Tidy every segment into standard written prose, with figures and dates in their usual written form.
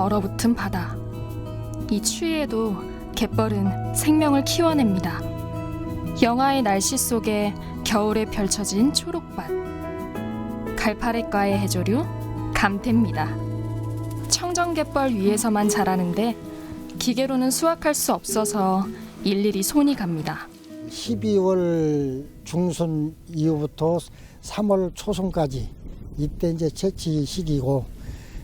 얼어붙은 바다. 이 추위에도 갯벌은 생명을 키워냅니다. 영하의 날씨 속에 겨울에 펼쳐진 초록밭. 갈파래과의 해조류 감태입니다. 청정갯벌 위에서만 자라는데 기계로는 수확할 수 없어서 일일이 손이 갑니다. 12월 중순 이후부터 3월 초순까지 이때 이제 채취 시기고,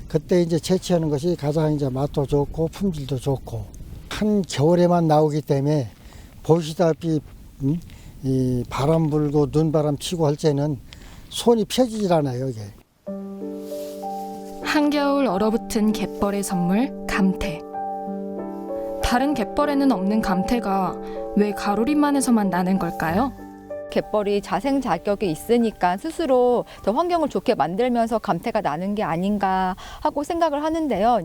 그때 이제 채취하는 것이 가장 이제 맛도 좋고 품질도 좋고, 한 겨울에만 나오기 때문에 보시다시피 이 바람 불고 눈바람 치고 할 때는 손이 펴지질 않아요, 이게. 한겨울 얼어붙은 갯벌의 선물 감태. 다른 갯벌에는 없는 감태가 왜 가로림만에서만 나는 걸까요? 갯벌이 자생 자격이 있으니까 스스로 더 환경을 좋게 만들면서 감태가 나는 게 아닌가 하고 생각을 하는데요.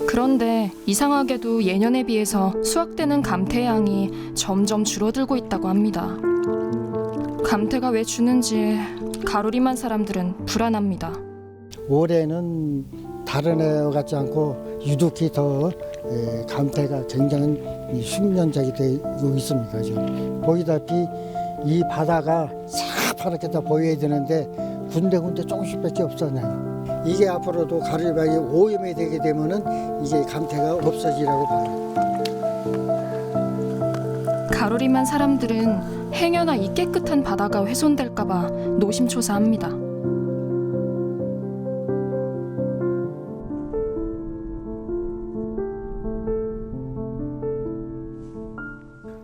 그런데 이상하게도 예년에 비해서 수확되는 감태 양이 점점 줄어들고 있다고 합니다. 감태가 왜 주는지 가로림만 사람들은 불안합니다. 올해는 다른 해와 같지 않고 유독히 더 감태가 굉장히 숙련작이 되고 있습니다. 지금 보이다시피 이 바다가 새파랗게 다 보여야 되는데 군데군데 조금씩밖에 없잖아요. 이게 앞으로도 가로림만이 오염이 되게 되면은 이게 감태가 없어지라고 봐요. 가로림만 사람들은 행여나 이 깨끗한 바다가 훼손될까봐 노심초사합니다.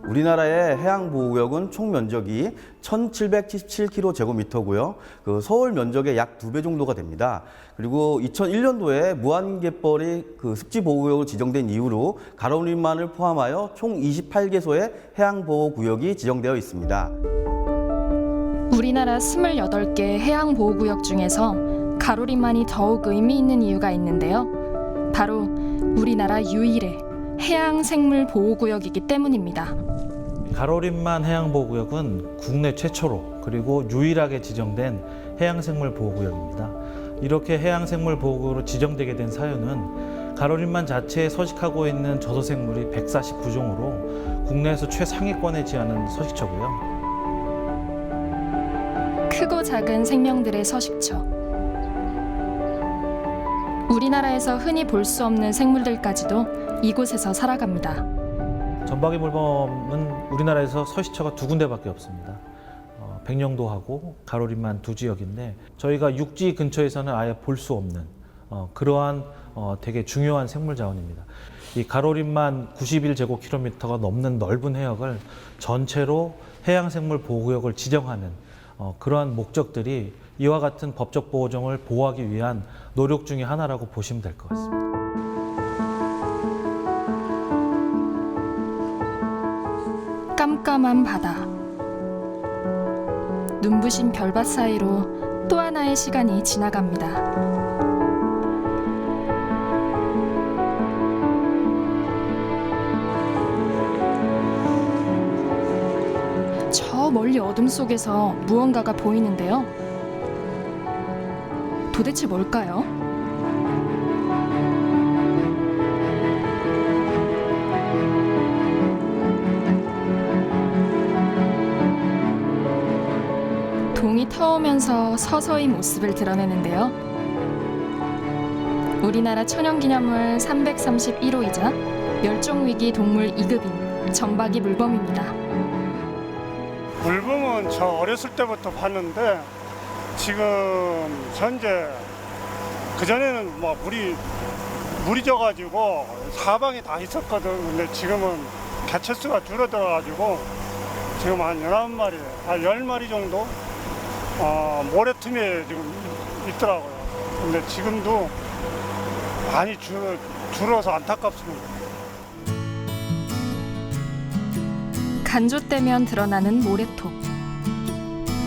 우리나라의 해양보호구역은 총 면적이 1,777km/제곱미터고요. 그 서울 면적의 약 2배 정도가 됩니다. 그리고 2001년도에 무안갯벌이 그 습지보호구역으로 지정된 이후로 가로림만을 포함하여 총 28개소의 해양보호구역이 지정되어 있습니다. 우리나라 28개 해양보호구역 중에서 가로림만이 더욱 의미 있는 이유가 있는데요. 바로 우리나라 유일의 해양생물보호구역이기 때문입니다. 가로림만 해양보호구역은 국내 최초로 그리고 유일하게 지정된 해양생물보호구역입니다. 이렇게 해양생물보호구역으로 지정되게 된 사유는 가로림만 자체에 서식하고 있는 저소생물이 149종으로 국내에서 최상위권에 지하는 서식처고요. 크고 작은 생명들의 서식처. 우리나라에서 흔히 볼 수 없는 생물들까지도 이곳에서 살아갑니다. 점박이 물범은 우리나라에서 서식처가 2군데밖에 없습니다. 백령도하고 가로림만 두 지역인데 저희가 육지 근처에서는 아예 볼 수 없는 그러한 되게 중요한 생물 자원입니다. 이 가로림만 91제곱킬로미터가 넘는 넓은 해역을 전체로 해양생물 보호구역을 지정하는 그러한 목적들이 이와 같은 법적 보호종을 보호하기 위한 노력 중의 하나라고 보시면 될 것 같습니다. 깜깜한 바다. 눈부신 별밭 사이로 또 하나의 시간이 지나갑니다. 저 멀리 어둠 속에서 무언가가 보이는데요. 도대체 뭘까요? 동이 터오면서 서서히 모습을 드러내는데요. 우리나라 천연기념물 331호이자 멸종위기 동물 2급인 점박이 물범입니다. 물범은 저 어렸을 때부터 봤는데 지금 현재 그전에는 뭐 물이 져가지고 사방에 다 있었거든. 근데 지금은 개체수가 줄어들어가지고 지금 한 11마리, 한 10마리 정도 모래틈에 지금 있더라고요. 근데 지금도 많이 줄어서 안타깝습니다. 간조되면 드러나는 모래톱.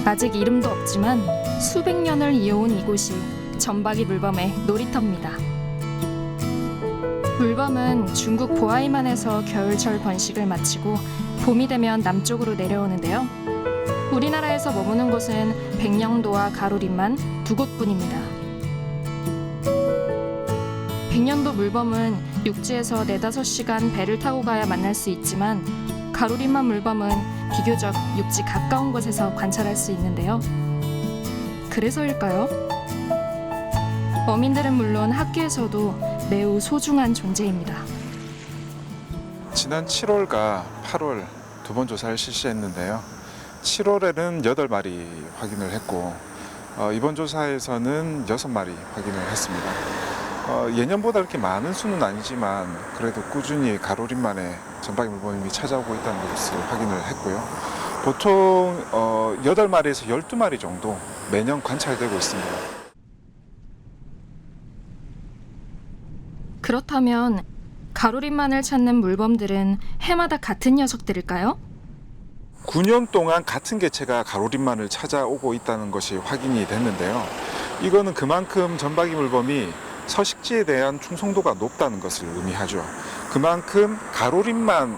아직 이름도 없지만 수백 년을 이어온 이곳이 점박이 물범의 놀이터입니다. 물범은 중국 보아이만에서 겨울철 번식을 마치고 봄이 되면 남쪽으로 내려오는데요. 우리나라에서 머무는 곳은 백령도와 가로림만 두 곳뿐입니다. 백년도 물범은 육지에서 4-5시간 배를 타고 가야 만날 수 있지만 가로림만 물범은 비교적 육지 가까운 곳에서 관찰할 수 있는데요. 그래서일까요? 어민들은 물론 학교에서도 매우 소중한 존재입니다. 지난 7월과 8월 2번 조사를 실시했는데요. 7월에는 8마리 확인을 했고 이번 조사에서는 6마리 확인을 했습니다. 예년보다 그렇게 많은 수는 아니지만 그래도 꾸준히 가로림만에 점박이 물범이 찾아오고 있다는 것을 확인을 했고요. 보통 8마리에서 12마리 정도 매년 관찰되고 있습니다. 그렇다면 가로림만을 찾는 물범들은 해마다 같은 녀석들일까요? 9년 동안 같은 개체가 가로림만을 찾아오고 있다는 것이 확인이 됐는데요. 이거는 그만큼 점박이 물범이 서식지에 대한 충성도가 높다는 것을 의미하죠. 그만큼 가로림만을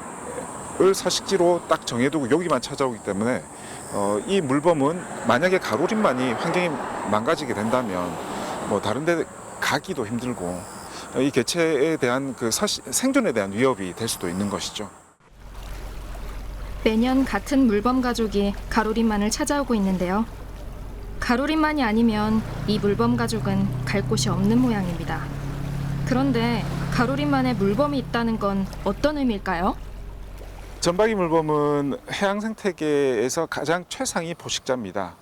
서식지로 딱 정해두고 여기만 찾아오기 때문에 이 물범은 만약에 가로림만이 환경이 망가지게 된다면 뭐 다른 데 가기도 힘들고 이 개체에 대한 그 생존에 대한 위협이 될 수도 있는 것이죠. 매년 같은 물범 가족이 가로림만을 찾아오고 있는데요. 가로림만이 아니면 이 물범 가족은 갈 곳이 없는 모양입니다. 그런데 가로림만에 물범이 있다는 건 어떤 의미일까요? 점박이 물범은 해양 생태계에서 가장 최상위 포식자입니다.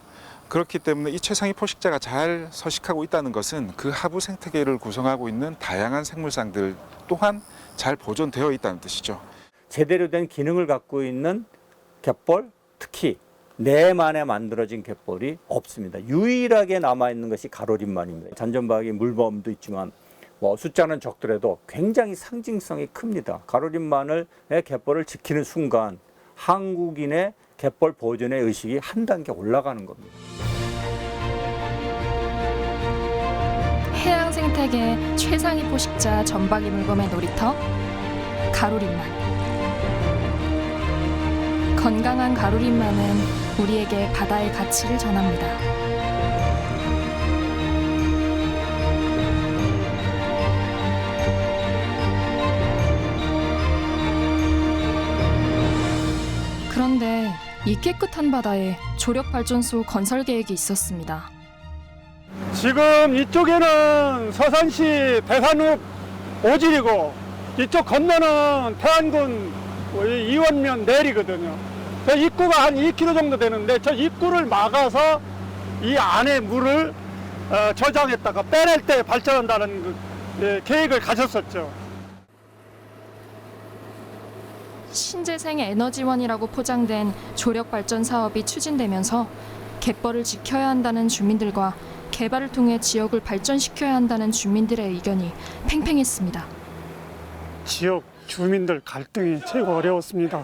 그렇기 때문에 이 최상위 포식자가 잘 서식하고 있다는 것은 그 하부 생태계를 구성하고 있는 다양한 생물상들 또한 잘 보존되어 있다는 뜻이죠. 제대로 된 기능을 갖고 있는 갯벌, 특히 내만에 만들어진 갯벌이 없습니다. 유일하게 남아있는 것이 가로림만입니다. 잔점박이 물범도 있지만 숫자는 적더라도 굉장히 상징성이 큽니다. 가로림만의 갯벌을 지키는 순간 한국인의 갯벌 보존의 의식이 한 단계 올라가는 겁니다. 해양 생태계 최상위 포식자 점박이 물범의 놀이터 가로림만. 건강한 가로림만은 우리에게 바다의 가치를 전합니다. 그런데 이 깨끗한 바다에 조력발전소 건설 계획이 있었습니다. 지금 이쪽에는 서산시 대산읍 오질이고 이쪽 건너는 태안군 이원면 내리거든요. 저 입구가 한 2km 정도 되는데 저 입구를 막아서 이 안에 물을 저장했다가 빼낼 때 발전한다는 계획을 가졌었죠. 신재생 에너지원이라고 포장된 조력발전 사업이 추진되면서 갯벌을 지켜야 한다는 주민들과 개발을 통해 지역을 발전시켜야 한다는 주민들의 의견이 팽팽했습니다. 지역 주민들 갈등이 최고 어려웠습니다.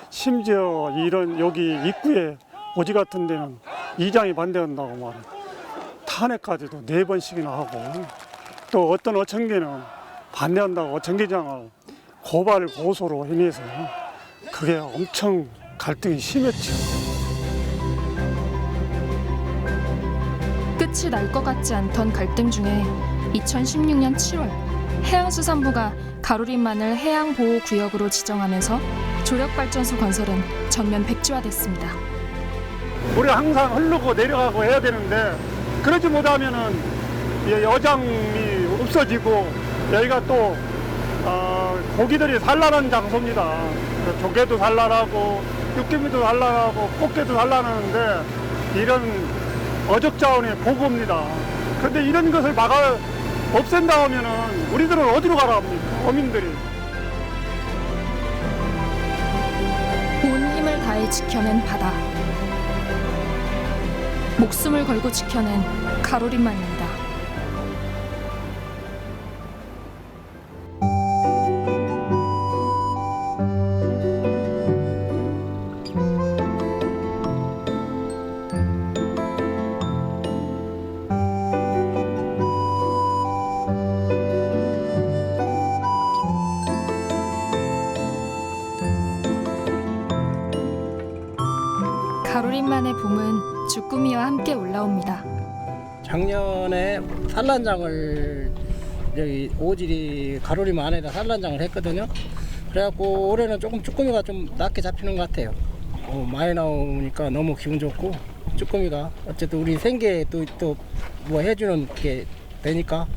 심지어 이런 여기 입구에 오지 같은 데는 이장이 반대한다고 말해 탄핵까지도 4번씩이나 하고 또 어떤 어청계는 반대한다고 어청계장을 고발 고소로 인해서 그게 엄청 갈등이 심했죠. 끝이 날 것 같지 않던 갈등 중에 2016년 7월 해양수산부가 가로림만을 해양보호구역으로 지정하면서 조력발전소 건설은 전면 백지화됐습니다. 물이 항상 흐르고 내려가고 해야 되는데 그러지 못하면은 여장이 없어지고 여기가 또 고기들이 산란하는 장소입니다. 조개도 산란하고 육개미도 산란하고 꽃게도 산란하는데 이런 어적자원의 보고입니다. 그런데 이런 것을 없앤다 하면은 우리들은 어디로 가라 합니까? 어민들이. 온 힘을 다해 지켜낸 바다. 목숨을 걸고 지켜낸 가로림만입니다. 가로림만의 봄은 주꾸미와 함께 올라옵니다. 작년에 산란장을 여기 오지리 가로리만 안에다 산란장을 했거든요. 그래갖고 올해는 조금 쭈꾸미가 좀 낮게 잡히는 것 같아요. 많이 나오니까 너무 기분 좋고, 쭈꾸미가 어쨌든 우리 생계에 또 뭐 해주는 게 되니까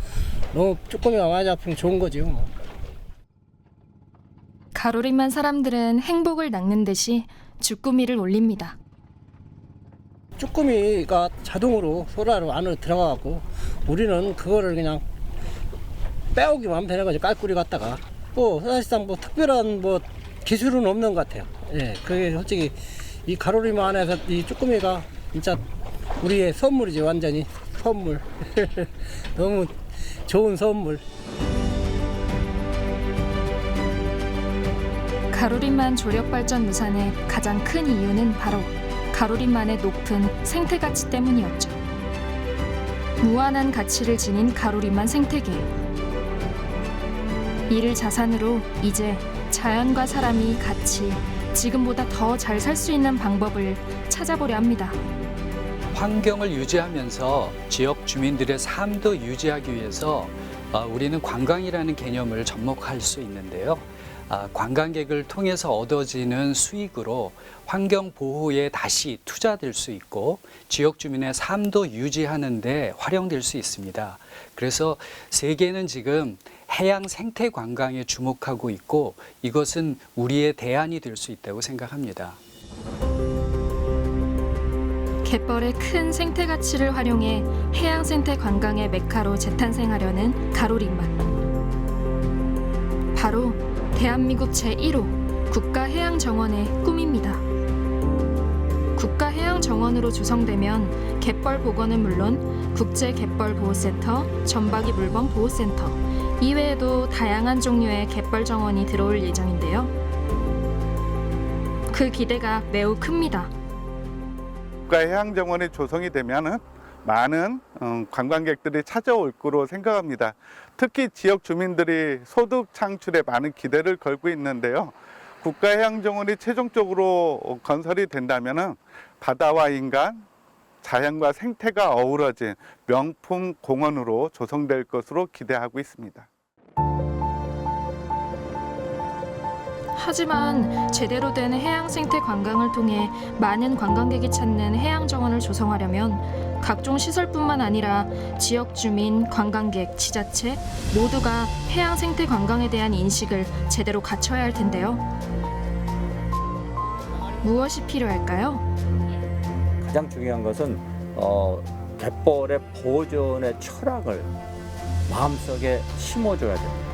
너무 쭈꾸미가 많이 잡히면 좋은 거죠. 뭐. 가로림만 사람들은 행복을 낚는 듯이 쭈꾸미를 올립니다. 쭈꾸미가 자동으로 소라로 안으로 들어가고 우리는 그거를 그냥 빼오기만 하면 되는 거죠. 깔꾸리 갖다가. 뭐 사실상 뭐 특별한 뭐 기술은 없는 것 같아요. 예, 그게 솔직히 이 가로리만 안에서 이 쭈꾸미가 진짜 우리의 선물이지. 완전히 선물. 너무 좋은 선물. 가로림만 조력발전유산의 가장 큰 이유는 바로 가로림만의 높은 생태 가치 때문이었죠. 무한한 가치를 지닌 가로림만 생태계. 이를 자산으로 이제 자연과 사람이 같이 지금보다 더 잘 살 수 있는 방법을 찾아보려 합니다. 환경을 유지하면서 지역 주민들의 삶도 유지하기 위해서 우리는 관광이라는 개념을 접목할 수 있는데요. 관광객을 통해서 얻어지는 수익으로 환경 보호에 다시 투자될 수 있고 지역 주민의 삶도 유지하는 데 활용될 수 있습니다. 그래서 세계는 지금 해양 생태 관광에 주목하고 있고 이것은 우리의 대안이 될 수 있다고 생각합니다. 갯벌의 큰 생태 가치를 활용해 해양 생태 관광의 메카로 재탄생하려는 가로림만. 바로 대한민국 제1호 국가해양정원의 꿈입니다. 국가해양정원으로 조성되면 갯벌 복원은 물론 국제갯벌보호센터, 전박이 물범보호센터 이외에도 다양한 종류의 갯벌 정원이 들어올 예정인데요. 그 기대가 매우 큽니다. 국가해양정원이 조성이 되면은 많은 관광객들이 찾아올 거로 생각합니다. 특히 지역 주민들이 소득 창출에 많은 기대를 걸고 있는데요. 국가해양정원이 최종적으로 건설이 된다면은 바다와 인간, 자연과 생태가 어우러진 명품 공원으로 조성될 것으로 기대하고 있습니다. 하지만 제대로 된 해양 생태 관광을 통해 많은 관광객이 찾는 해양 정원을 조성하려면 각종 시설뿐만 아니라 지역 주민, 관광객, 지자체 모두가 해양 생태 관광에 대한 인식을 제대로 갖춰야 할 텐데요. 무엇이 필요할까요? 가장 중요한 것은 갯벌의 보존의 철학을 마음속에 심어줘야 됩니다.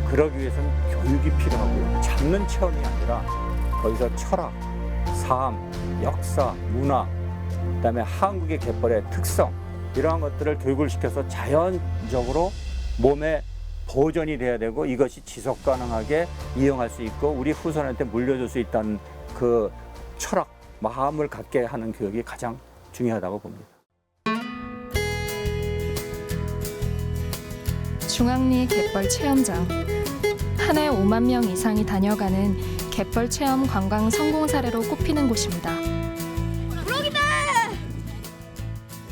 그러기 위해서는 교육이 필요하고요. 잡는 체험이 아니라 거기서 철학, 삶, 역사, 문화, 그다음에 한국의 갯벌의 특성 이러한 것들을 교육을 시켜서 자연적으로 몸에 보존이 돼야 되고 이것이 지속 가능하게 이용할 수 있고 우리 후손한테 물려줄 수 있다는 그 철학, 마음을 갖게 하는 교육이 가장 중요하다고 봅니다. 중앙리 갯벌 체험장. 한 해 5만 명 이상이 다녀가는 갯벌 체험 관광 성공 사례로 꼽히는 곳입니다.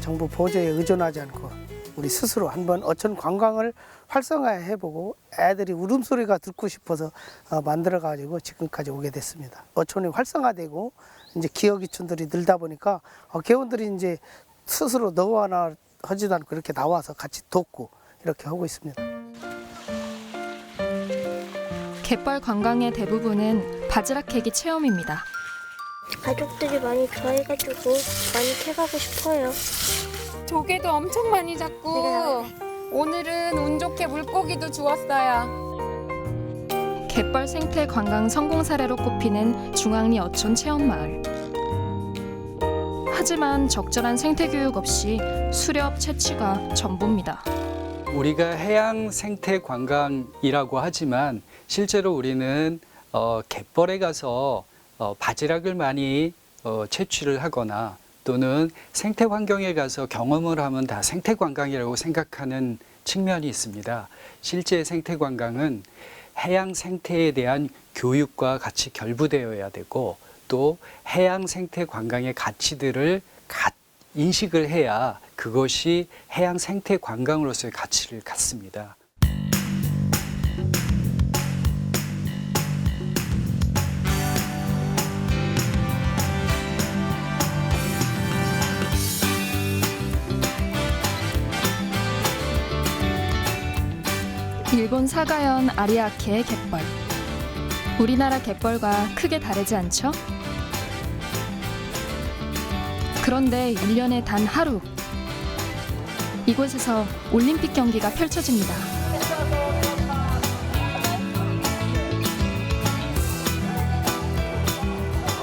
정부 보조에 의존하지 않고 우리 스스로 한번 어촌 관광을 활성화해보고 애들이 울음소리가 듣고 싶어서 만들어가지고 지금까지 오게 됐습니다. 어촌이 활성화되고 이제 기업이촌들이 늘다 보니까 개원들이 이제 스스로 너와 나 하지도 않고 이렇게 나와서 같이 돕고 이렇게 하고 있습니다. 갯벌 관광의 대부분은 바지락 캐기 체험입니다. 가족들이 많이 좋아해가지고 많이 캐가고 싶어요. 조개도 엄청 많이 잡고 오늘은 운 좋게 물고기도 주웠어요. 갯벌 생태 관광 성공 사례로 꼽히는 중앙리 어촌 체험마을. 하지만 적절한 생태 교육 없이 수렵 채취가 전부입니다. 우리가 해양 생태 관광이라고 하지만 실제로 우리는 갯벌에 가서 바지락을 많이 채취를 하거나 또는 생태 환경에 가서 경험을 하면 다 생태 관광이라고 생각하는 측면이 있습니다. 실제 생태 관광은 해양 생태에 대한 교육과 같이 결부되어야 되고 또 해양 생태 관광의 가치들을 인식을 해야 그것이 해양 생태 관광으로서의 가치를 갖습니다. 일본 사가현 아리아케의 갯벌. 우리나라 갯벌과 크게 다르지 않죠? 그런데 1년에 단 하루 이곳에서 올림픽 경기가 펼쳐집니다.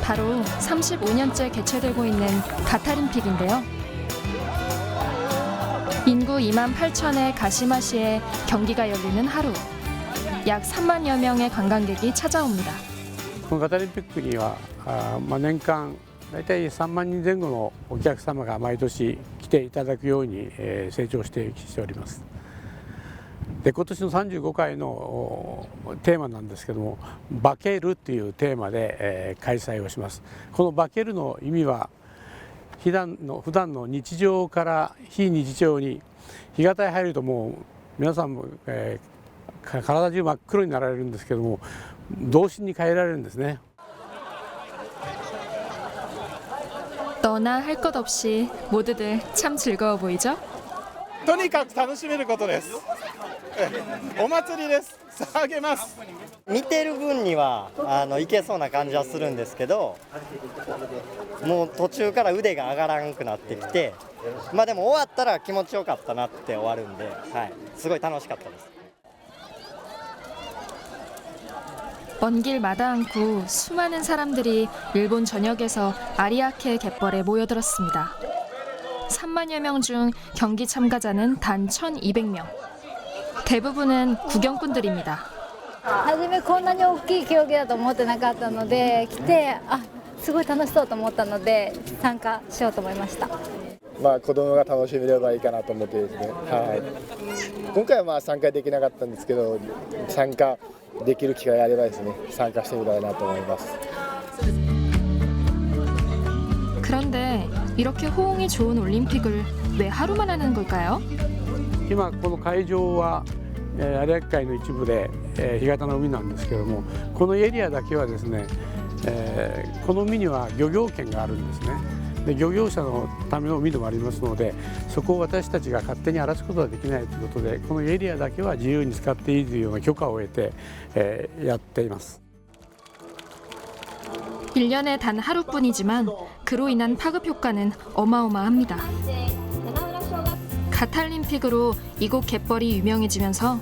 바로 35년째 개최되고 있는 가타림픽인데요. 인구 2만 8천의 가시마시에 경기가 열리는 하루. 약 3만여 명의 관광객이 찾아옵니다. このガタリンピックには年間大体3万人前後のお客様が毎年来ていただくように成長しております。で今年の35回のテーマなんですけども「化ける」というテーマで開催をします。この「化ける」の意味は普段の日常から非日常に干潟へ入るともう皆さんも、体中真っ黒になられるんですけども童心に変えられるんですね。 너나 할 것 없이 모두들 참 즐거워 보이죠? とにかく楽しめることです。お祭りです。騒げます。見てる分にはいけそうな感じはするんですけど、もう途中から腕が上がらんくなってきて、まあでも終わったら気持ちよかったなって終わるんで、はい、すごい楽しかったです。 먼 길 마다 않고 수많은 사람들이 일본 전역에서 아리아케 갯벌에 모여들었습니다. 3만여 명 중 경기 참가자는 단 1,200명. 대부분은 구경꾼들입니다. 初めこんなに大きい競技だと思ってなかったので来てすごい楽しそうと思ったので参加しようと思いました。まあ子供が楽しめればいいかなと思ってですね。はい。今回はまあ参加できなかったんですけど参加 できる機会があればですね参加してみたいなと思います。 그런데 이렇게 호응이 좋은 올림픽을 왜 하루만 하는 걸까요? 今この会場は有明海の一部で干潟の海なんですけどもこのエリアだけはですねこの海には漁業権があるんですね。 で漁業者のための海でもありますのでそこを私たちが勝手に荒らすことはできないということでこのエリアだけは自由に使っていいというような許可を得て、やっています。 1년에 단 하루뿐이지만 그로 인한 파급 효과는 어마어마합니다. 가탈림픽으로 이곳 갯벌이 유명해지면서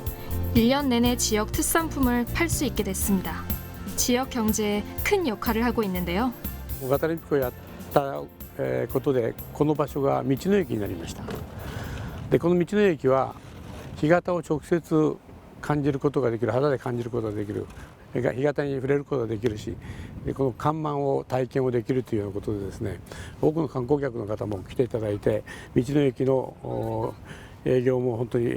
1년 내내 지역 특산품을 팔 수 있게 됐습니다. 지역 경제에 큰 역할을 하고 있는데요. ガタリンピックをやったことでこの場所が道の駅になりました。でこの道の駅は干潟を直接感じることができる肌で感じることができる干潟に触れることができるしでこの看板を体験をできるというようなことでですね多くの観光客の方も来ていただいて道の駅の営業も本当に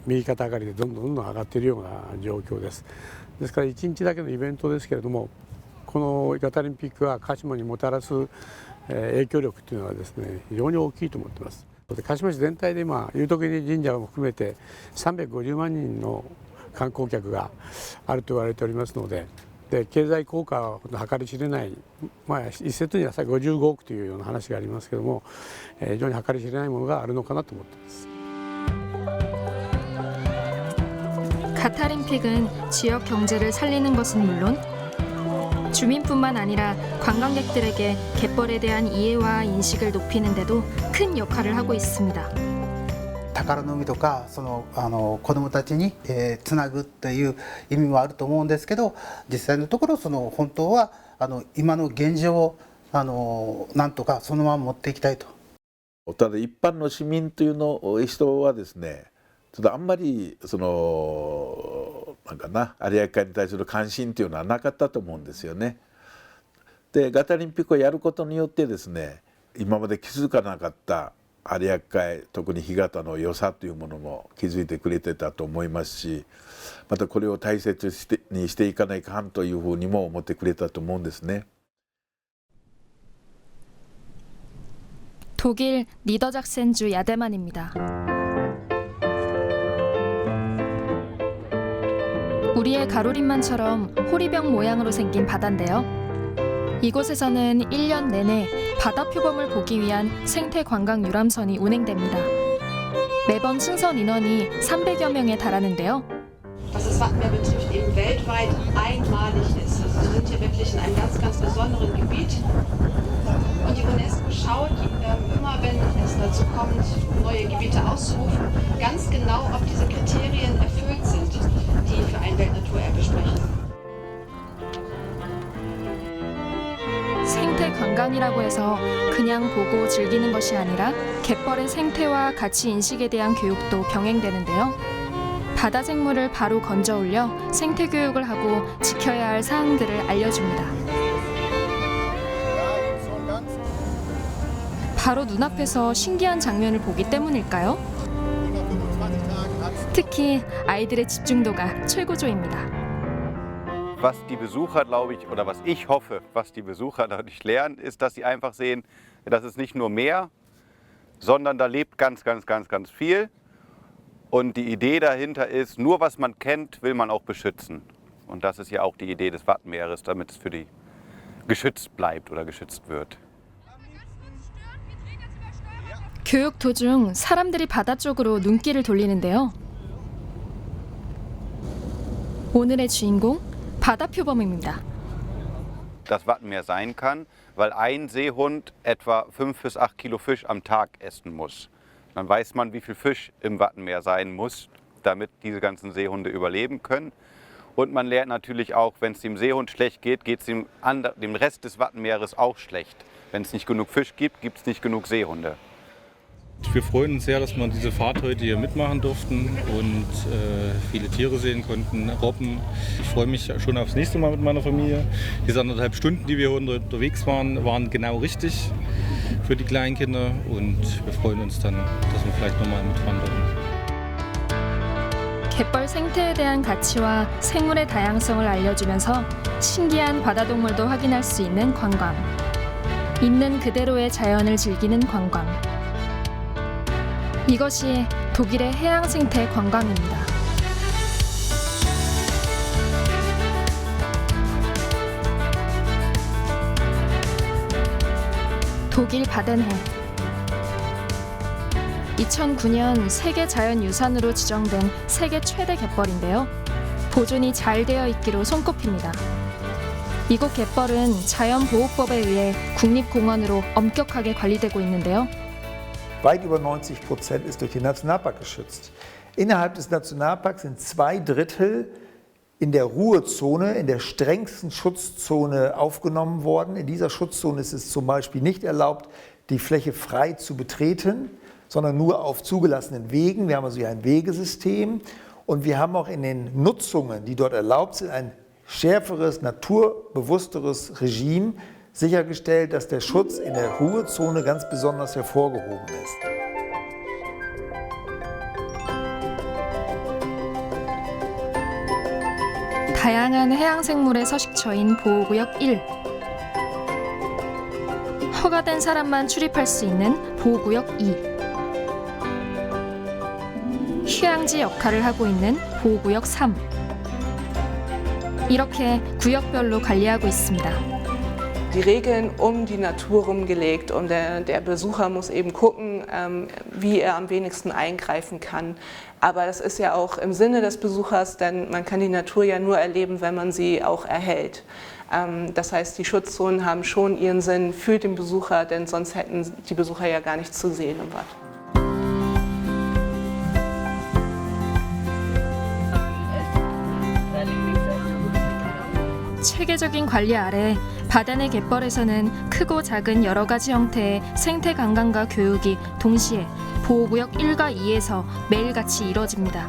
右肩上がりでどんどん上がっているような状況です。ですから1日だけのイベントですけれどもこのガタリンピックは鹿島にもたらす影響力というのはですね非常に大きいと思っています。鹿島市全体で今龍徳寺神社を含めて350万人の観光客があると言われておりますので、経済効果は計り知れない、まあ一説には55億というような話がありますけれども、非常に計り知れないものがあるのかなと思っています。 가타림픽은 지역 경제를 살리는 것은 물론 주민뿐만 아니라 관광객들에게 갯벌에 대한 이해와 인식을 높이는 데도 큰 역할을 하고 있습니다. 宝の海とか子どもたちにつなぐという意味もあると思うんですけど実際のところ本当は今の現状をなんとかそのまま持っていきたいと。ただ一般の市民という人はですねちょっとあんまりなんかな有明海に対する関心というのはなかったと思うんですよね。でガタリンピックをやることによってですね今まで気づかなかった有明海特に干潟の良さというものも気づいてくれてたと思いますしまたこれを大切にしていかないかんというふうにも思ってくれたと思うんですね。 독일 니더작센주 야데만입니다. 우리의 가로림만처럼 호리병 모양으로 생긴 바다인데요. 이곳에서는 1년 내내 바다 표범을 보기 위한 생태 관광 유람선이 운행됩니다. 매번 승선 인원이 300여 명에 달하는데요. das Wattenmeer betrifft, eben weltweit einmalig ist. Also wir sind hier wirklich in einem ganz, ganz besonderen Gebiet. Und die UNESCO schaut immer, wenn es dazu kommt, neue Gebiete auszurufen, ganz genau, ob diese Kriterien erfüllt sind, die für ein Weltnaturerbe sprechen. 생태 관광이라고 해서 그냥 보고 즐기는 것이 아니라 갯벌의 생태와 가치 인식에 대한 교육도 병행되는데요. 바다 생물을 바로 건져 올려 생태 교육을 하고 지켜야 할 사항들을 알려줍니다. 바로 눈앞에서 신기한 장면을 보기 때문일까요? 특히 아이들의 집중도가 최고조입니다. Was die Besucher, glaube ich, oder was ich hoffe, was die Besucher dadurch lernen, ist, dass sie einfach sehen, das ist nicht nur Meer, sondern da lebt ganz, ganz, ganz, ganz viel. Und die Idee dahinter ist, nur was man kennt, will man auch beschützen. Und das ist ja auch die Idee des Wattenmeeres, damit es für die geschützt bleibt oder geschützt wird. 교육 도중 사람들이 바다 쪽으로 눈길을 돌리는데요. 오늘의 주인공 바다표범입니다. Das Wattenmeer sein kann, weil ein Seehund etwa 5 bis 8 Kilo Fisch am Tag essen muss. Dann weiß man, wie viel Fisch im Wattenmeer sein muss, damit diese ganzen Seehunde überleben können. Und man lernt natürlich auch, wenn es dem Seehund schlecht geht, geht es dem Rest des Wattenmeeres auch schlecht. Wenn es nicht genug Fisch gibt, gibt es nicht genug Seehunde. Wir freuen uns sehr, dass wir diese Fahrt heute hier mitmachen durften und viele Tiere sehen konnten, Robben. Ich freue mich schon aufs nächste Mal mit meiner Familie. Diese 1,5 Stunden, die wir hier unterwegs waren genau richtig für die Kleinkinder und wir freuen uns dann, dass wir vielleicht nochmal mitwandern. 갯벌 생태에 대한 가치와 생물의 다양성을 알려주면서 신기한 바다동물도 확인할 수 있는 관광. 있는 그대로의 자연을 즐기는 관광. 이것이 독일의 해양 생태 관광입니다. 독일 바덴해. 2009년 세계 자연유산으로 지정된 세계 최대 갯벌인데요. 보존이 잘 되어 있기로 손꼽힙니다. 이곳 갯벌은 자연보호법에 의해 국립공원으로 엄격하게 관리되고 있는데요. Weit über 90% ist durch den Nationalpark geschützt. Innerhalb des Nationalparks sind 2/3 in der Ruhezone, in der strengsten Schutzzone aufgenommen worden. In dieser Schutzzone ist es zum Beispiel nicht erlaubt, die Fläche frei zu betreten, sondern nur auf zugelassenen Wegen. Wir haben also hier ein Wegesystem und wir haben auch in den Nutzungen, die dort erlaubt sind, ein schärferes, naturbewussteres Regime sichergestellt, dass der Schutz in der Ruhezone ganz besonders hervorgehoben ist. 다양한 해양생물의 서식처인 보호구역 1. 허가된 사람만 출입할 수 있는 보호구역 2. 휴양지 역할을 하고 있는 보호구역 3. 이렇게 구역별로 관리하고 있습니다. Die Regeln um die Natur rumgelegt und der Besucher muss eben gucken, wie er am wenigsten eingreifen kann. Aber das ist ja auch im Sinne des Besuchers, denn man kann die Natur ja nur erleben, wenn man sie auch erhält. Das heißt, die Schutzzonen haben schon ihren Sinn für den Besucher, denn sonst hätten die Besucher ja gar nichts zu sehen im Watt. 체계적인 관리 아래 바덴의 갯벌에서는 크고 작은 여러 가지 형태의 생태 관광과 교육이 동시에 보호구역 1과 2에서 매일같이 이뤄집니다.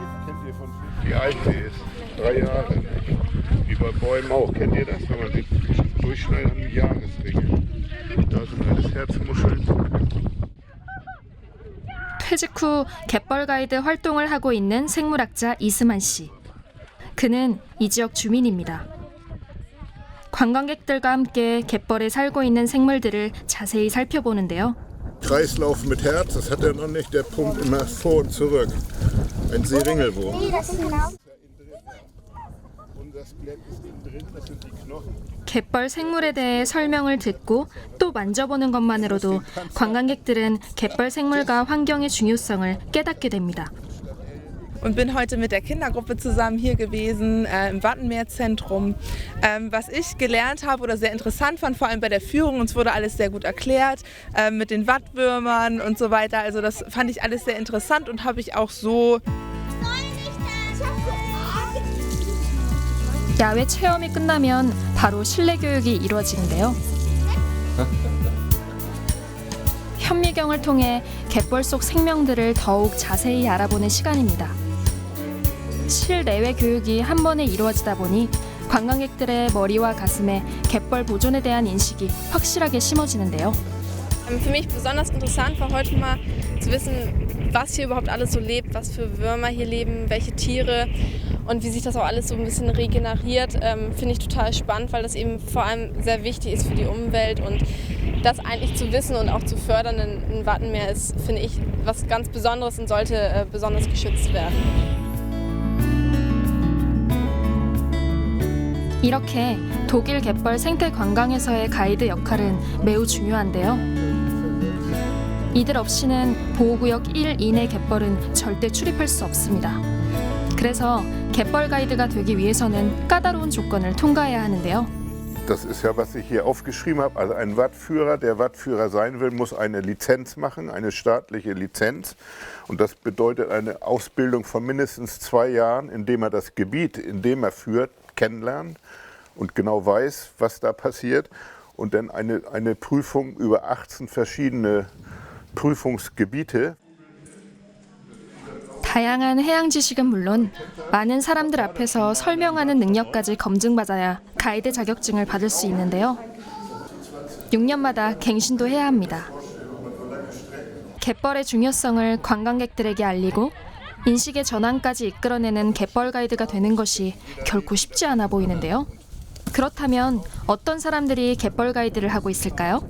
Die alte ist 3 Jahre. Wie bei Bäumen auch. Kennt ihr das? Wenn man die durchschneidet, haben die Jahresringe. Da sind alles Herzmuscheln. 퇴직 후 갯벌 가이드 활동을 하고 있는 생물학자 이스만 씨. 그는 이 지역 주민입니다. 관광객들과 함께 갯벌에 살고 있는 생물들을 자세히 살펴보는데요. Kreislauf mit Herz, das hat er noch nicht. Der pumpt immer vor und zurück. Ein Seeringelwurm. 갯벌 생물에 대해 설명을 듣고 또 만져보는 것만으로도 관광객들은 갯벌 생물과 환경의 중요성을 깨닫게 됩니다. und bin heute mit der Kindergruppe zusammen hier gewesen im Wattenmeerzentrum. Was ich gelernt habe oder sehr interessant fand, vor allem bei der Führung, uns wurde alles sehr gut erklärt mit den Wattwürmern und so weiter. Also das fand ich alles sehr interessant und habe ich auch so. 야외 체험이 끝나면 바로 실내 교육이 이루어지는데요. 현미경을 통해 갯벌 속 생명들을 더욱 자세히 알아보는 시간입니다. 실내외 교육이 한 번에 이루어지다 보니 관광객들의 머리와 가슴에 갯벌 보존에 대한 인식이 확실하게 심어지는데요. Für mich besonders interessant war heute mal zu wissen, was hier überhaupt alles so lebt, was für Würmer hier leben, welche Tiere und wie sich das auch alles so ein bisschen regeneriert. Finde ich total spannend, weil das eben vor allem sehr wichtig ist für die Umwelt und das eigentlich zu wissen und auch zu fördern in Wattenmeer ist, finde ich, was ganz Besonderes und sollte besonders geschützt werden. 이렇게 독일 갯벌 생태 관광에서의 가이드 역할은 매우 중요한데요. 이들 없이는 보호구역 1 이내 갯벌은 절대 출입할 수 없습니다. 그래서 갯벌 가이드가 되기 위해서는 까다로운 조건을 통과해야 하는데요. Das ist ja, was ich hier aufgeschrieben habe. Also ein Wattführer, der Wattführer sein will, muss eine Lizenz machen, eine staatliche Lizenz. Und das bedeutet eine Ausbildung von mindestens 2 Jahren, indem er das Gebiet, in dem er führt, kennenlernt und genau weiß, was da passiert. Und dann eine Prüfung über 18 verschiedene Prüfungsgebiete. 다양한 해양 지식은 물론 많은 사람들 앞에서 설명하는 능력까지 검증받아야 가이드 자격증을 받을 수 있는데요. 6년마다 갱신도 해야 합니다. 갯벌의 중요성을 관광객들에게 알리고 인식의 전환까지 이끌어내는 갯벌 가이드가 되는 것이 결코 쉽지 않아 보이는데요. 그렇다면 어떤 사람들이 갯벌 가이드를 하고 있을까요?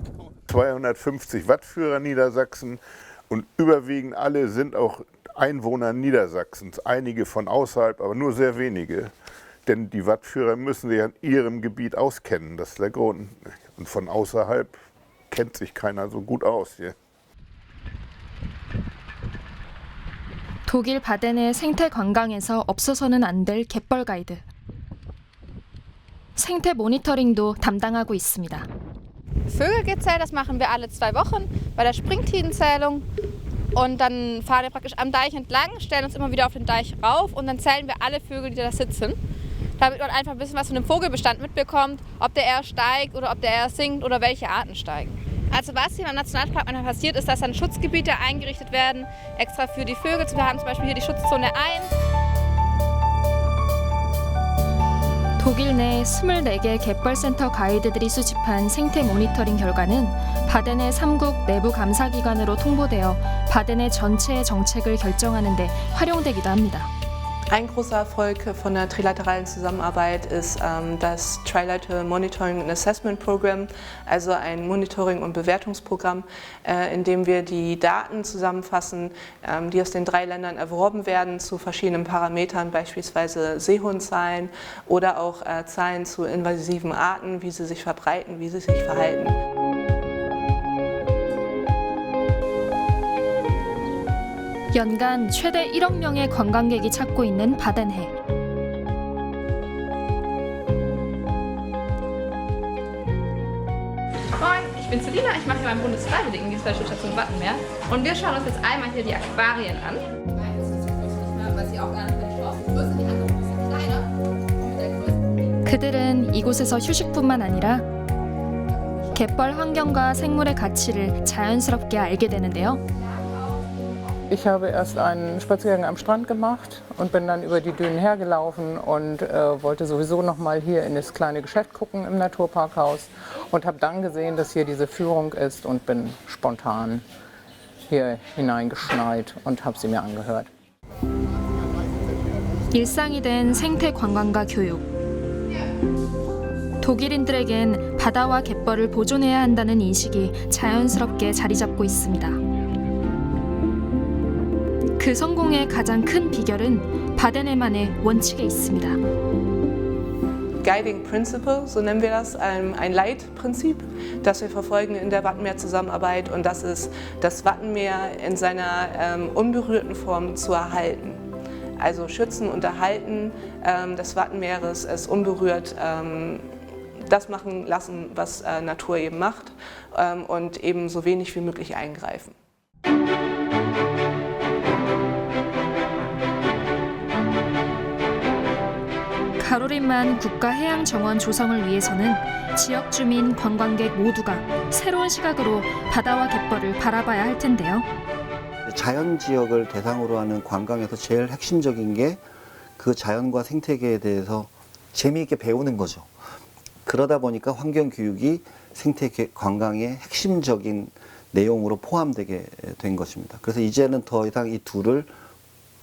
250 Wattführer Niedersachsen und überwiegend alle sind auch Einwohner Niedersachsens, einige von außerhalb, aber nur sehr wenige. Denn die Wattführer müssen sich an ihrem Gebiet auskennen, das ist der Grund. Und von außerhalb kennt sich keiner so gut aus hier. 독일 바덴의 생태 관광에서 없어서는 안 될 갯벌 가이드. 생태 모니터링도 담당하고 있습니다. Vögelgezähl, das machen wir alle 2 Wochen bei der Springtidenzählung. Und dann fahren wir praktisch am Deich entlang, stellen uns immer wieder auf den Deich rauf und dann zählen wir alle Vögel, die da sitzen. Damit man einfach ein bisschen was von dem Vogelbestand mitbekommt, ob der eher steigt oder ob der eher sinkt oder welche Arten steigen. Also was hier im Nationalpark manchmal passiert, ist, dass dann Schutzgebiete eingerichtet werden, extra für die Vögel. Wir haben zum Beispiel hier die Schutzzone 1. 독일 내 24개 갯벌센터 가이드들이 수집한 생태 모니터링 결과는 바덴의 3국 내부 감사기관으로 통보되어 바덴의 전체의 정책을 결정하는 데 활용되기도 합니다. Ein großer Erfolg von der trilateralen Zusammenarbeit ist das Trilateral Monitoring and Assessment Program, also ein Monitoring- und Bewertungsprogramm, in dem wir die Daten zusammenfassen, die aus den 3 Ländern erworben werden zu verschiedenen Parametern, beispielsweise Seehundzahlen oder auch Zahlen zu invasiven Arten, wie sie sich verbreiten, wie sie sich verhalten. 연간 최대 1억 명의 관광객이 찾고 있는 바덴해. Moin, ich bin Selina, ich mache hier beim Bundesfreiwilligendienst bei der Schutzstation Wattenmeer und wir schauen uns jetzt einmal hier die Aquarien an. 그들은 이곳에서 휴식뿐만 아니라 갯벌 환경과 생물의 가치를 자연스럽게 알게 되는데요. Ich habe erst einen Spaziergang am Strand gemacht und bin dann über die Dünen hergelaufen und wollte sowieso noch mal hier in das kleine Geschäft gucken im Naturparkhaus und habe dann gesehen, dass hier diese Führung ist und bin spontan hier hineingeschneit und habe sie mir angehört. 일상이 된 생태 관광과 교육. 독일인들에겐 바다와 갯벌을 보존해야 한다는 인식이 자연스럽게 자리 잡고 있습니다. 그 성공의 가장 큰 비결은 바덴해만의 원칙에 있습니다. Guiding Principle, so nennen wir das, ein Leitprinzip, das wir verfolgen in der Wattenmeer-Zusammenarbeit und das ist, das Wattenmeer in seiner unberührten Form zu erhalten. also schützen und erhalten des Wattenmeeres, es unberührt das machen lassen, was Natur eben macht und eben so wenig wie möglich eingreifen. 가로림만 국가해양정원 조성을 위해서는 지역 주민, 관광객 모두가 새로운 시각으로 바다와 갯벌을 바라봐야 할 텐데요. 자연 지역을 대상으로 하는 관광에서 제일 핵심적인 게 그 자연과 생태계에 대해서 재미있게 배우는 거죠. 그러다 보니까 환경교육이 생태계 관광의 핵심적인 내용으로 포함되게 된 것입니다. 그래서 이제는 더 이상 이 둘을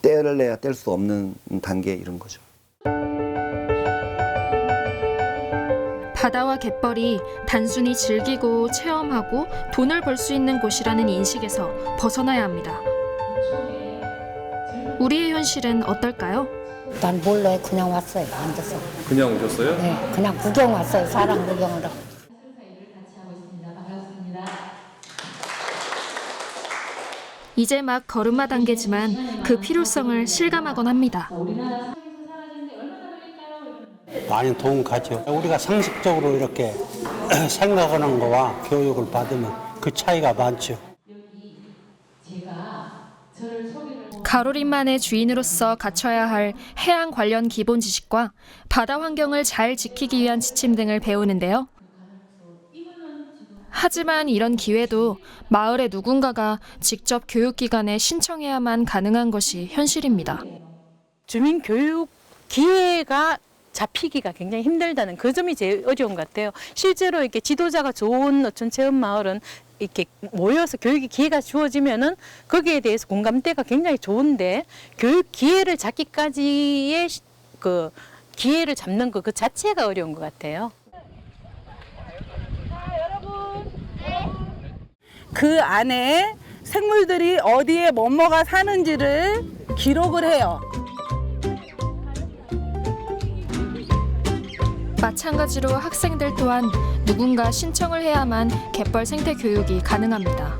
떼내야 뗄 수 없는 단계에 이른 거죠. 바다와 갯벌이 단순히 즐기고 체험하고 돈을 벌 수 있는 곳이라는 인식에서 벗어나야 합니다. 우리의 현실은 어떨까요? 난 몰라요. 그냥 왔어요. 앉아서. 그냥 오셨어요? 네, 그냥 구경 왔어요. 사람 구경으로. 이제 막 걸음마 단계지만 그 필요성을 실감하곤 합니다. 많이 도움 가죠. 우리가 상식적으로 이렇게 생각하는 거와 교육을 받으면 그 차이가 많죠. 가로림만의 주인으로서 갖춰야 할 해양 관련 기본 지식과 바다 환경을 잘 지키기 위한 지침 등을 배우는데요. 하지만 이런 기회도 마을의 누군가가 직접 교육기관에 신청해야만 가능한 것이 현실입니다. 주민 교육 기회가 잡히기가 굉장히 힘들다는 그 점이 제일 어려운 것 같아요. 실제로 이렇게 지도자가 좋은 어촌 체험 마을은 이렇게 모여서 교육의 기회가 주어지면은 거기에 대해서 공감대가 굉장히 좋은데 교육 기회를 잡기까지의 그 기회를 잡는 거 그 자체가 어려운 것 같아요. 그 안에 생물들이 어디에 뭐뭐가 사는지를 기록을 해요. 마찬가지로 학생들 또한 누군가 신청을 해야만 갯벌 생태 교육이 가능합니다.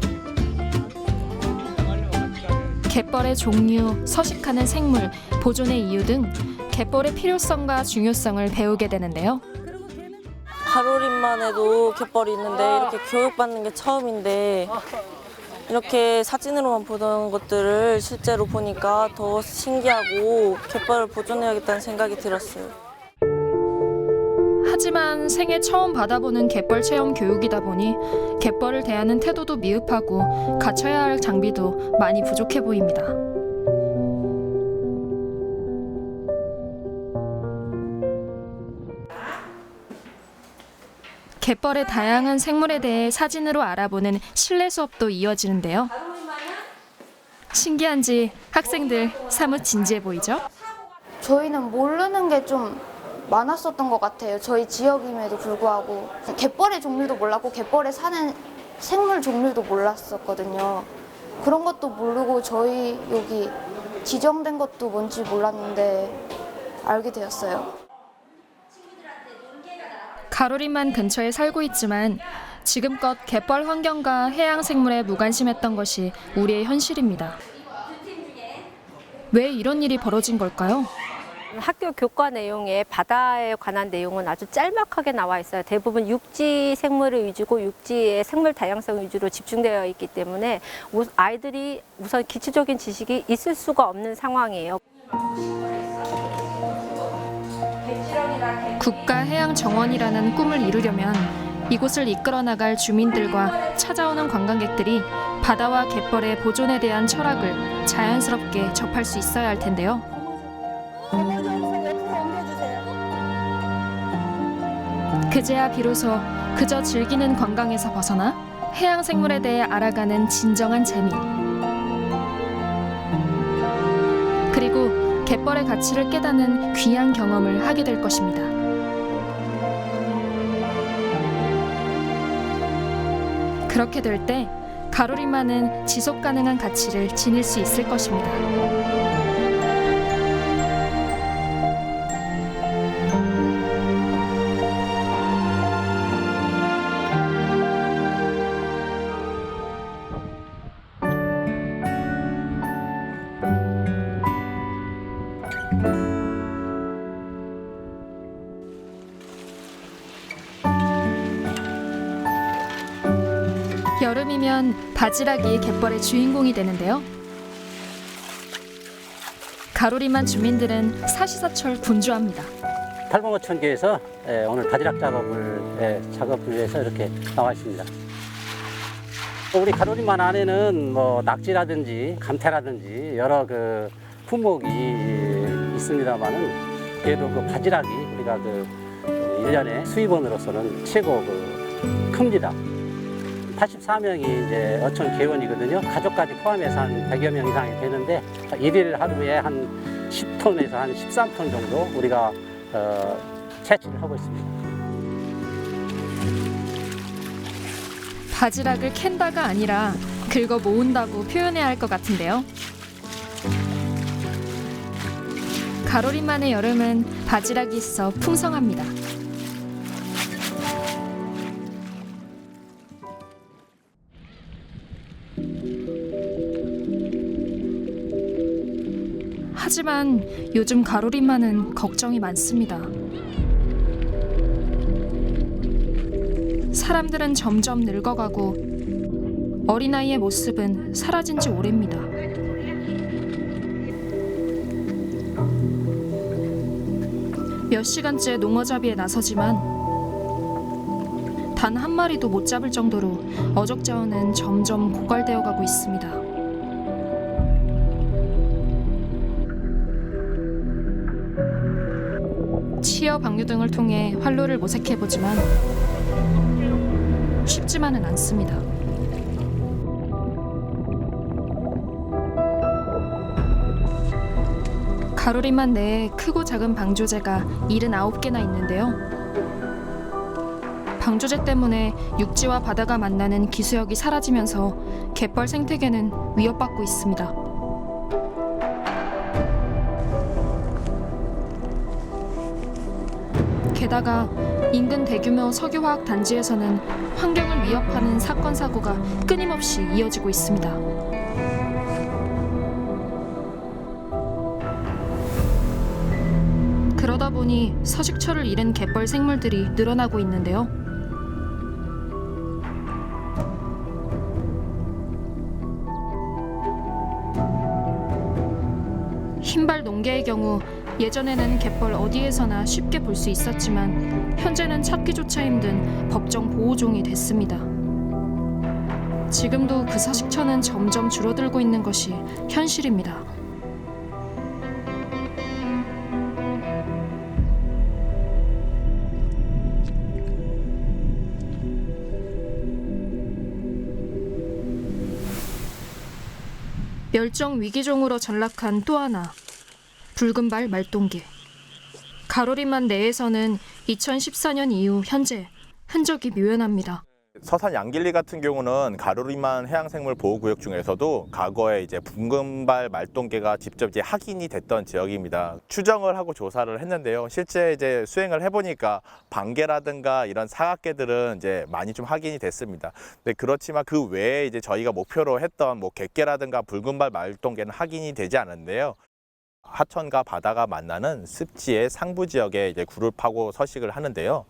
갯벌의 종류, 서식하는 생물, 보존의 이유 등 갯벌의 필요성과 중요성을 배우게 되는데요. 가로림만에도 갯벌이 있는데 이렇게 교육받는 게 처음인데 이렇게 사진으로만 보던 것들을 실제로 보니까 더 신기하고 갯벌을 보존해야겠다는 생각이 들었어요. 하지만 생애 처음 받아보는 갯벌 체험 교육이다 보니 갯벌을 대하는 태도도 미흡하고 갖춰야 할 장비도 많이 부족해 보입니다. 갯벌의 다양한 생물에 대해 사진으로 알아보는 실내 수업도 이어지는데요. 신기한지 학생들 사뭇 진지해 보이죠? 저희는 모르는 게 좀 많았었던 것 같아요. 저희 지역임에도 불구하고 갯벌의 종류도 몰랐고 갯벌에 사는 생물 종류도 몰랐었거든요. 그런 것도 모르고 저희 여기 지정된 것도 뭔지 몰랐는데 알게 되었어요. 가로림만 근처에 살고 있지만 지금껏 갯벌 환경과 해양 생물에 무관심했던 것이 우리의 현실입니다. 왜 이런 일이 벌어진 걸까요? 학교 교과 내용에 바다에 관한 내용은 아주 짤막하게 나와 있어요. 대부분 육지 생물을 위주고 육지의 생물 다양성 위주로 집중되어 있기 때문에 아이들이 우선 기초적인 지식이 있을 수가 없는 상황이에요. 국가해양정원이라는 꿈을 이루려면 이곳을 이끌어 나갈 주민들과 찾아오는 관광객들이 바다와 갯벌의 보존에 대한 철학을 자연스럽게 접할 수 있어야 할 텐데요. 그제야 비로소 그저 즐기는 관광에서 벗어나 해양 생물에 대해 알아가는 진정한 재미. 그리고 갯벌의 가치를 깨닫는 귀한 경험을 하게 될 것입니다. 그렇게 될 때 가로림만은 지속 가능한 가치를 지닐 수 있을 것입니다. 되면 바지락이 갯벌의 주인공이 되는데요. 가로리만 주민들은 사시사철 분주합니다. 팔봉어촌교에서 오늘 바지락 작업을 위해서 이렇게 나와 있습니다. 우리 가로리만 안에는 뭐 낙지라든지 감태라든지 여러 그 품목이 있습니다만은 그래도 그 바지락이 우리가 그 1년에 수입원으로서는 최고 큽니다. 84명이 이제 어촌 개원이거든요. 가족까지 포함해서 한 100여 명 이상이 되는데 일일 하루에 한 10톤에서 한 13톤 정도 우리가 채취를 하고 있습니다. 바지락을 캔다가 아니라 긁어 모은다고 표현해야 할 것 같은데요. 가로리만의 여름은 바지락이 있어 풍성합니다. 하지만 요즘 가로리만은 걱정이 많습니다. 사람들은 점점 늙어가고 어린아이의 모습은 사라진 지 오래입니다. 몇 시간째 농어잡이에 나서지만 단 한 마리도 못 잡을 정도로 어족자원은 점점 고갈되어 가고 있습니다. 치어 방류 등을 통해 활로를 모색해보지만 쉽지만은 않습니다. 가로리만 내에 크고 작은 방조제가 79개나 있는데요. 방조제 때문에 육지와 바다가 만나는 기수역이 사라지면서 갯벌 생태계는 위협받고 있습니다. 게다가 인근 대규모 석유화학 단지에서는 환경을 위협하는 사건 사고가 끊임없이 이어지고 있습니다. 그러다 보니 서식처를 잃은 갯벌 생물들이 늘어나고 있는데요. 흰발 농개의 경우 예전에는 갯벌 어디에서나 쉽게 볼 수 있었지만 현재는 찾기조차 힘든 법정 보호종이 됐습니다. 지금도 그 서식처는 점점 줄어들고 있는 것이 현실입니다. 멸종 위기종으로 전락한 또 하나, 붉은발 말똥개. 가로리만 내에서는 2014년 이후 현재 흔적이 묘연합니다. 서산 양길리 같은 경우는 가로리만 해양생물 보호구역 중에서도 과거에 이제 붉은발 말똥개가 직접 이제 확인이 됐던 지역입니다. 추정을 하고 조사를 했는데요. 실제 이제 수행을 해보니까 방개라든가 이런 사각개들은 이제 많이 좀 확인이 됐습니다. 근데 그렇지만 그 외에 이제 저희가 목표로 했던 뭐 갯개라든가 붉은발 말똥개는 확인이 되지 않았는데요. 하천과 바다가 만나는 습지의 상부 지역에 이제 굴을 파고 서식을 하는데요.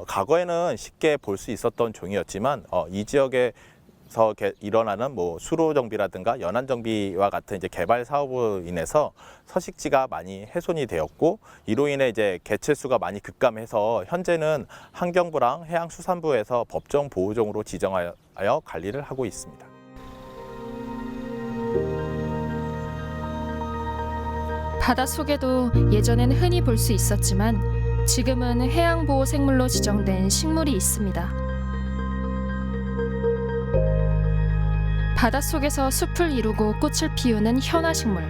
과거에는 쉽게 볼 수 있었던 종이었지만 이 지역에서 일어나는 뭐 수로 정비라든가 연안 정비와 같은 이제 개발 사업으로 인해서 서식지가 많이 훼손이 되었고 이로 인해 이제 개체수가 많이 급감해서 현재는 환경부랑 해양수산부에서 법정 보호종으로 지정하여 관리를 하고 있습니다. 바닷속에도 예전엔 흔히 볼 수 있었지만 지금은 해양보호생물로 지정된 식물이 있습니다. 바닷속에서 숲을 이루고 꽃을 피우는 현화식물.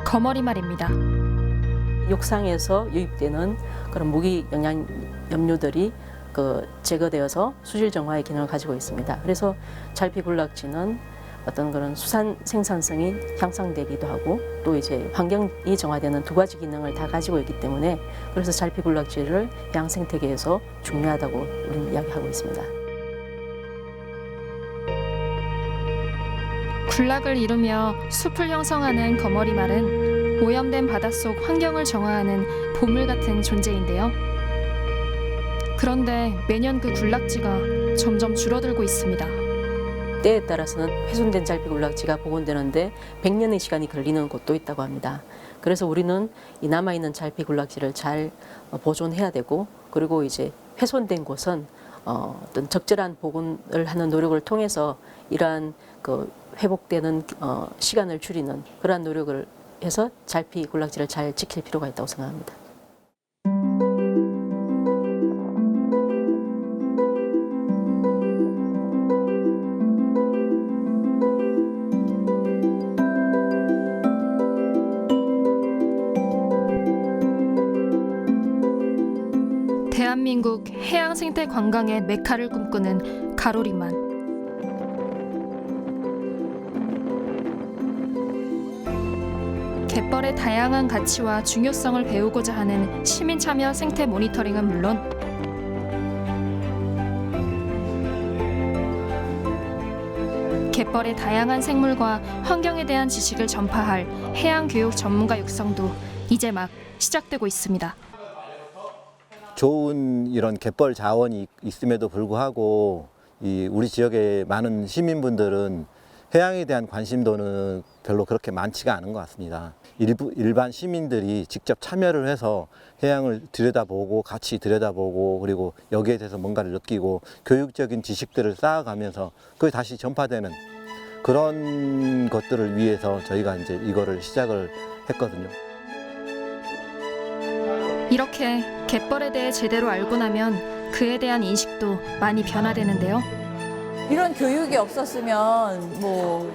거머리말입니다. 육상에서 유입되는 그런 무기 영양 염료들이 제거되어서 수질 정화의 기능을 가지고 있습니다. 그래서 잘피군락지는 어떤 그런 수산 생산성이 향상되기도 하고 또 이제 환경이 정화되는 두 가지 기능을 다 가지고 있기 때문에 그래서 잘피군락지를 해양 생태계에서 중요하다고 우리는 이야기하고 있습니다. 군락을 이루며 숲을 형성하는 거머리말은 오염된 바닷속 환경을 정화하는 보물 같은 존재인데요. 그런데 매년 그 군락지가 점점 줄어들고 있습니다. 때에 따라서는 훼손된 잘피 군락지가 복원되는데 100년의 시간이 걸리는 곳도 있다고 합니다. 그래서 우리는 이 남아있는 잘피 군락지를 잘 보존해야 되고, 그리고 이제 훼손된 곳은 어떤 적절한 복원을 하는 노력을 통해서 이러한 그 회복되는 시간을 줄이는 그러한 노력을 해서 잘피 군락지를 잘 지킬 필요가 있다고 생각합니다. 대한민국 해양 생태 관광의 메카를 꿈꾸는 가로리만. 갯벌의 다양한 가치와 중요성을 배우고자 하는 시민 참여 생태 모니터링은 물론 갯벌의 다양한 생물과 환경에 대한 지식을 전파할 해양 교육 전문가 육성도 이제 막 시작되고 있습니다. 좋은 이런 갯벌 자원이 있음에도 불구하고 우리 지역의 많은 시민분들은 해양에 대한 관심도는 별로 그렇게 많지가 않은 것 같습니다. 일반 시민들이 직접 참여를 해서 해양을 들여다보고 같이 들여다보고 그리고 여기에 대해서 뭔가를 느끼고 교육적인 지식들을 쌓아가면서 그게 다시 전파되는 그런 것들을 위해서 저희가 이제 이거를 시작을 했거든요. 이렇게 갯벌에 대해 제대로 알고 나면 그에 대한 인식도 많이 변화되는데요. 이런 교육이 없었으면 뭐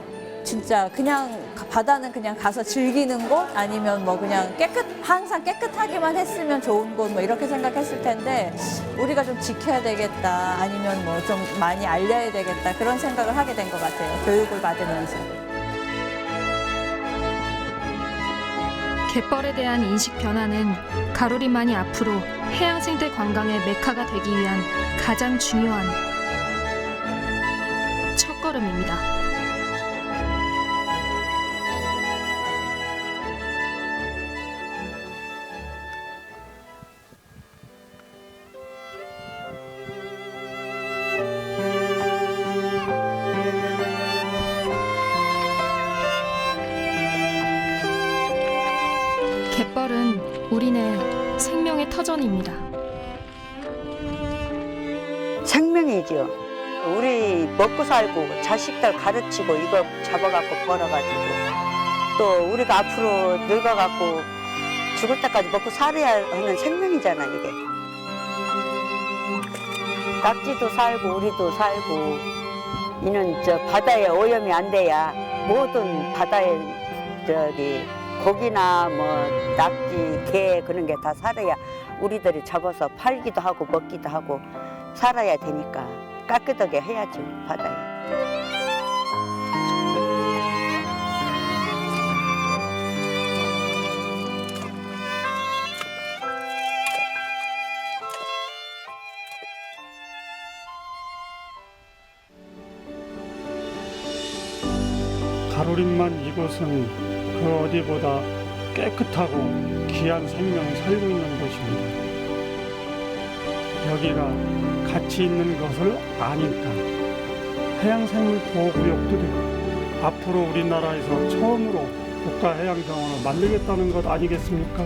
진짜 그냥 바다는 그냥 가서 즐기는 곳 아니면 뭐 그냥 항상 깨끗하게만 했으면 좋은 곳 뭐 이렇게 생각했을 텐데 우리가 좀 지켜야 되겠다 아니면 뭐 좀 많이 알려야 되겠다 그런 생각을 하게 된 것 같아요. 교육을 받으면서. 갯벌에 대한 인식 변화는 가로리만이 앞으로 해양 생태 관광의 메카가 되기 위한 가장 중요한 첫걸음입니다. 갯벌은 우리네 생명의 터전입니다. 생명이죠. 우리 먹고 살고 자식들 가르치고 이거 잡아갖고 벌어가지고 또 우리가 앞으로 늙어갖고 죽을 때까지 먹고 살아야 하는 생명이잖아 이게. 낙지도 살고 우리도 살고 이는 저 바다에 오염이 안 돼야 모든 바다에 고기나 뭐 낙지, 게 그런 게 다 살아야 우리들이 잡아서 팔기도 하고 먹기도 하고 살아야 되니까 깨끗하게 해야죠 바다에. 가로림만 이곳은 그 어디보다 깨끗하고 귀한 생명을 살고 있는 곳입니다. 여기가 가치 있는 것을 아니까 해양생물보호구역도 되고 앞으로 우리나라에서 처음으로 국가해양정원을 만들겠다는 것 아니겠습니까?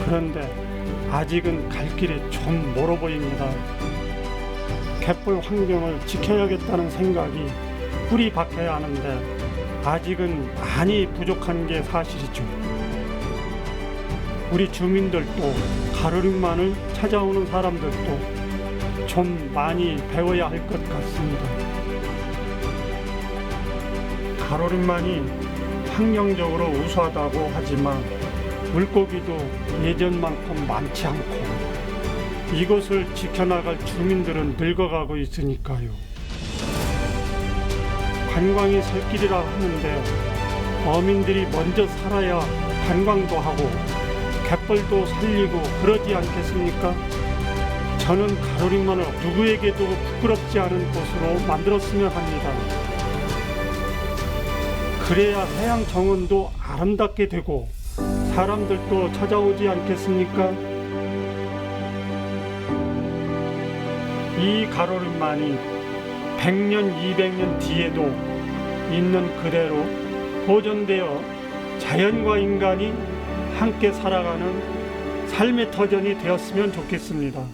그런데 아직은 갈 길이 좀 멀어 보입니다. 갯벌 환경을 지켜야겠다는 생각이 뿌리 박혀야 하는데 아직은 많이 부족한 게 사실이죠. 우리 주민들도 가로림만을 찾아오는 사람들도 좀 많이 배워야 할 것 같습니다. 가로림만이 환경적으로 우수하다고 하지만 물고기도 예전만큼 많지 않고 이것을 지켜나갈 주민들은 늙어가고 있으니까요. 관광이 살 길이라 하는데 어민들이 먼저 살아야 관광도 하고 갯벌도 살리고 그러지 않겠습니까? 저는 가로림만을 누구에게도 부끄럽지 않은 곳으로 만들었으면 합니다. 그래야 해양정원도 아름답게 되고 사람들도 찾아오지 않겠습니까? 이 가로림만이 100년, 200년 뒤에도 있는 그대로 보존되어 자연과 인간이 함께 살아가는 삶의 터전이 되었으면 좋겠습니다.